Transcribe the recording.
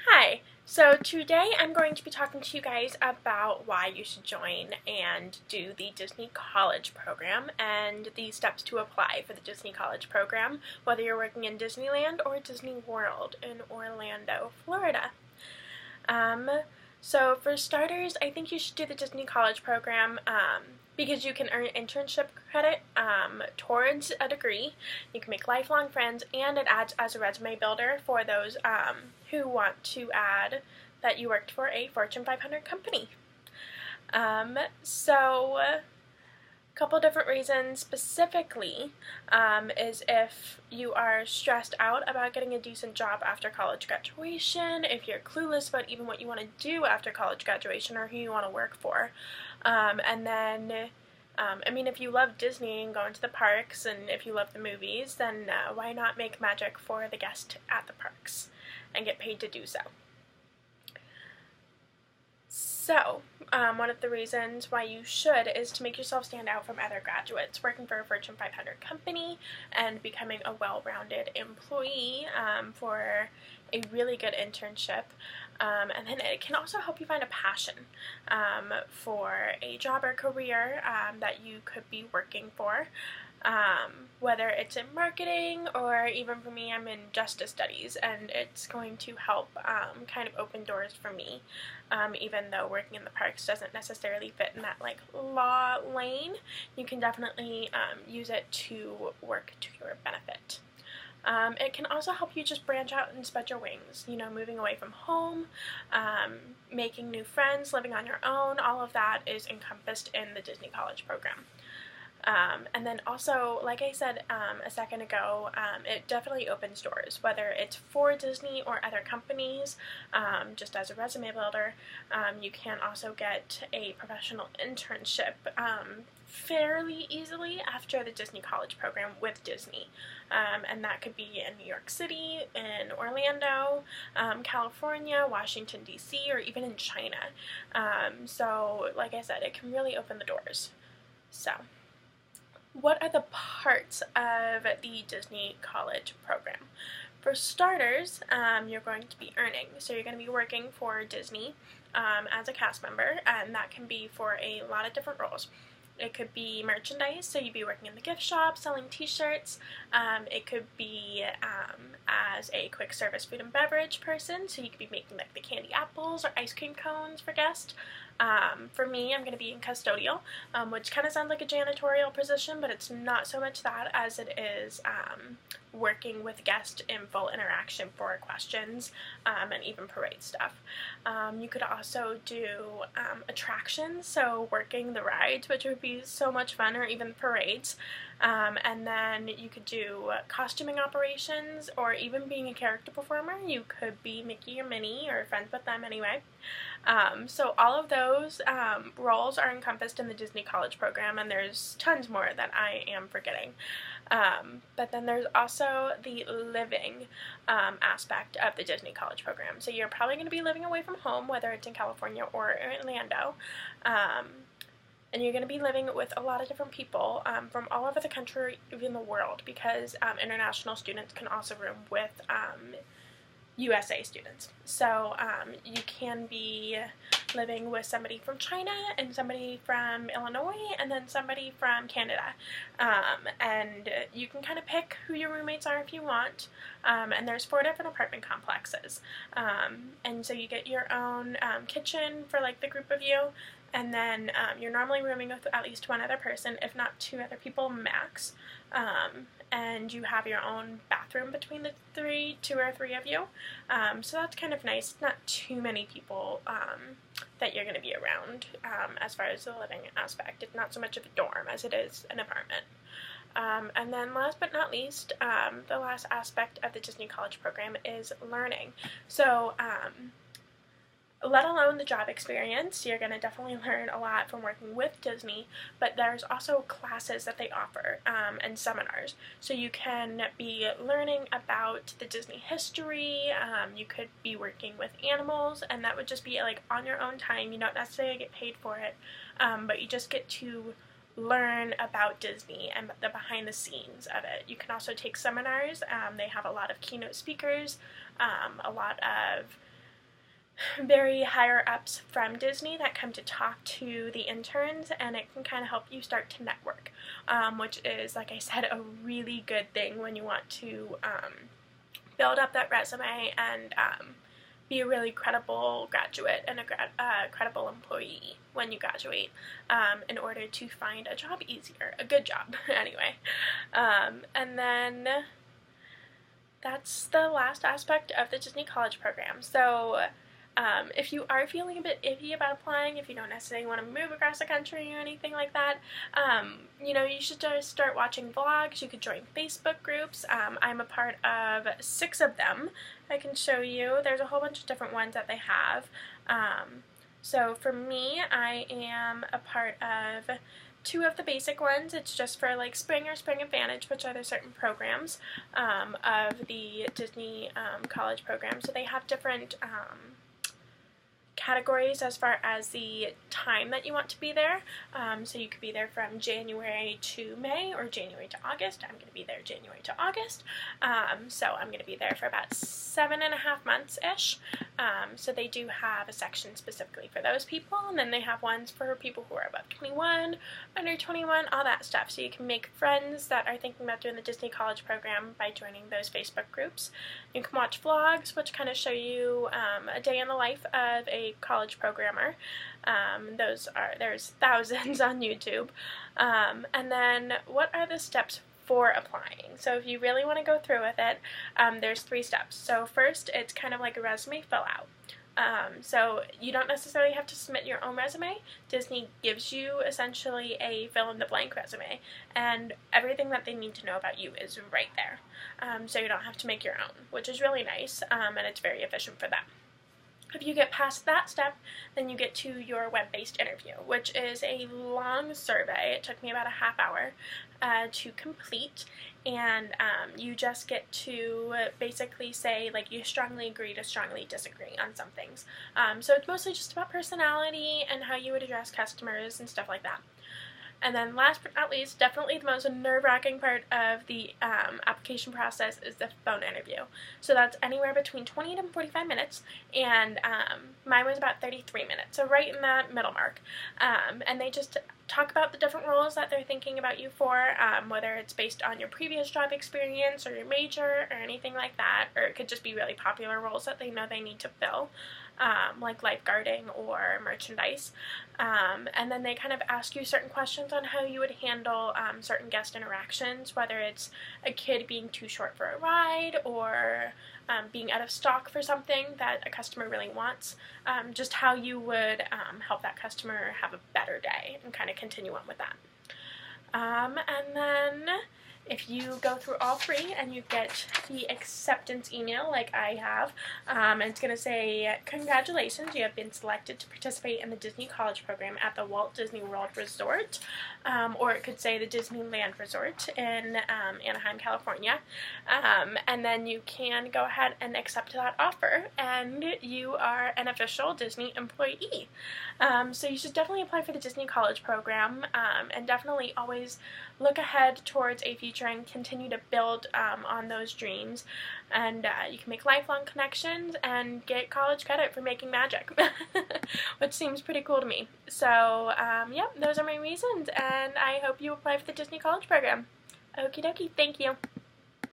Hi, so today I'm going to be talking to you guys about why you should join and do the Disney College Program and the steps to apply for the Disney College Program, whether you're working in Disneyland or Disney World in Orlando, Florida. So for starters, I think you should do the Disney College Program because you can earn internship credit towards a degree. You can make lifelong friends, and it adds as a resume builder for those who want to add that you worked for a Fortune 500 company. A couple different reasons specifically is if you are stressed out about getting a decent job after college graduation, if you're clueless about even what you want to do after college graduation or who you want to work for. If you love Disney and going to the parks, and if you love the movies, then why not make magic for the guest at the parks and get paid to do so? So, one of the reasons why you should is to make yourself stand out from other graduates working for a Fortune 500 company and becoming a well-rounded employee for a really good internship. And then it can also help you find a passion for a job or career that you could be working for. Whether it's in marketing or even for me, I'm in justice studies, and it's going to help kind of open doors for me, even though working in the parks doesn't necessarily fit in that law lane. You can definitely use it to work to your benefit. It can also help you just branch out and spread your wings, moving away from home, making new friends, living on your own. All of that is encompassed in the Disney College Program. And then also, like I said a second ago, it definitely opens doors, whether it's for Disney or other companies. Just as a resume builder, you can also get a professional internship fairly easily after the Disney College Program with Disney. And that could be in New York City, in Orlando, California, Washington, D.C., or even in China. So, like I said, it can really open the doors. So, what are the parts of the Disney College Program? For starters, you're going to be earning. So you're going to be working for Disney as a cast member, and that can be for a lot of different roles. It could be merchandise, so you'd be working in the gift shop, selling t-shirts. It could be as a quick service food and beverage person, so you could be making the candy apples or ice cream cones for guests. For me, I'm going to be in custodial, which kind of sounds like a janitorial position, but it's not so much that as it is working with guests in full interaction for questions and even parade stuff. You could also do attractions, so working the rides, which would be so much fun, or even parades. And then you could do costuming operations, or even being a character performer. You could be Mickey or Minnie, or friends with them anyway. So all of those roles are encompassed in the Disney College Program, and there's tons more that I am forgetting. But then there's also the living aspect of the Disney College Program. So you're probably going to be living away from home, whether it's in California or Orlando. And you're going to be living with a lot of different people from all over the country, even the world, because international students can also room with USA students. So you can be living with somebody from China and somebody from Illinois and then somebody from Canada. And you can kind of pick who your roommates are if you want. And there's 4 different apartment complexes. And so you get your own kitchen for the group of you. And then you're normally rooming with at least 1 other person, if not 2 other people max. And you have your own bathroom between the 2 or 3 of you. So that's kind of nice. It's not too many people that you're going to be around as far as the living aspect. It's not so much of a dorm as it is an apartment. And then last but not least, the last aspect of the Disney College Program is learning. So let alone the job experience, you're going to definitely learn a lot from working with Disney, but there's also classes that they offer and seminars. So you can be learning about the Disney history, you could be working with animals, and that would just be on your own time. You don't necessarily get paid for it, but you just get to learn about Disney and the behind the scenes of it. You can also take seminars. They have a lot of keynote speakers, a lot of very higher ups from Disney that come to talk to the interns, and it can kind of help you start to network, which is, like I said, a really good thing when you want to build up that resume and be a really credible graduate and a credible employee when you graduate, in order to find a job easier, a good job anyway. And then that's the last aspect of the Disney College program. So if you are feeling a bit iffy about applying, if you don't necessarily want to move across the country or anything like that, you should just start watching vlogs. You could join Facebook groups. I'm a part of 6 of them. I can show you. There's a whole bunch of different ones that they have. So for me, I am a part of 2 of the basic ones. It's just for like Spring or Spring Advantage, which are the certain programs of the Disney college program. So they have different categories as far as the time that you want to be there. So you could be there from January to May or January to August. I'm going to be there January to August. So I'm going to be there for about 7.5 months-ish. So they do have a section specifically for those people, and then they have ones for people who are above 21, under 21, all that stuff. So you can make friends that are thinking about doing the Disney College program by joining those Facebook groups. You can watch vlogs, which kind of show you a day in the life of a college programmer. There's thousands on YouTube. And then what are the steps for applying? So if you really want to go through with it, there's 3 steps. So first, it's kind of like a resume fill out. So you don't necessarily have to submit your own resume. Disney gives you essentially a fill-in-the-blank resume, and everything that they need to know about you is right there. So you don't have to make your own, which is really nice, and it's very efficient for them. If you get past that step, then you get to your web-based interview, which is a long survey. It took me about a half hour to complete, and you just get to basically say, like, you strongly agree to strongly disagree on some things. So it's mostly just about personality and how you would address customers and stuff like that. And then last but not least, definitely the most nerve-wracking part of the application process is the phone interview. So that's anywhere between 20 to 45 minutes, and mine was about 33 minutes, so right in that middle mark. And they just talk about the different roles that they're thinking about you for, whether it's based on your previous job experience or your major or anything like that, or it could just be really popular roles that they know they need to fill. Like lifeguarding or merchandise, and then they kind of ask you certain questions on how you would handle certain guest interactions, whether it's a kid being too short for a ride or being out of stock for something that a customer really wants, just how you would help that customer have a better day and kind of continue on with that. And then if you go through all 3 and you get the acceptance email like I have, and it's going to say, congratulations, you have been selected to participate in the Disney College program at the Walt Disney World Resort, or it could say the Disneyland Resort in Anaheim, California, and then you can go ahead and accept that offer, and you are an official Disney employee. So you should definitely apply for the Disney College program, and definitely always look ahead towards a future and continue to build on those dreams, and you can make lifelong connections and get college credit for making magic, which seems pretty cool to me. So yeah, those are my reasons, and I hope you apply for the Disney College program. Okie dokie, thank you.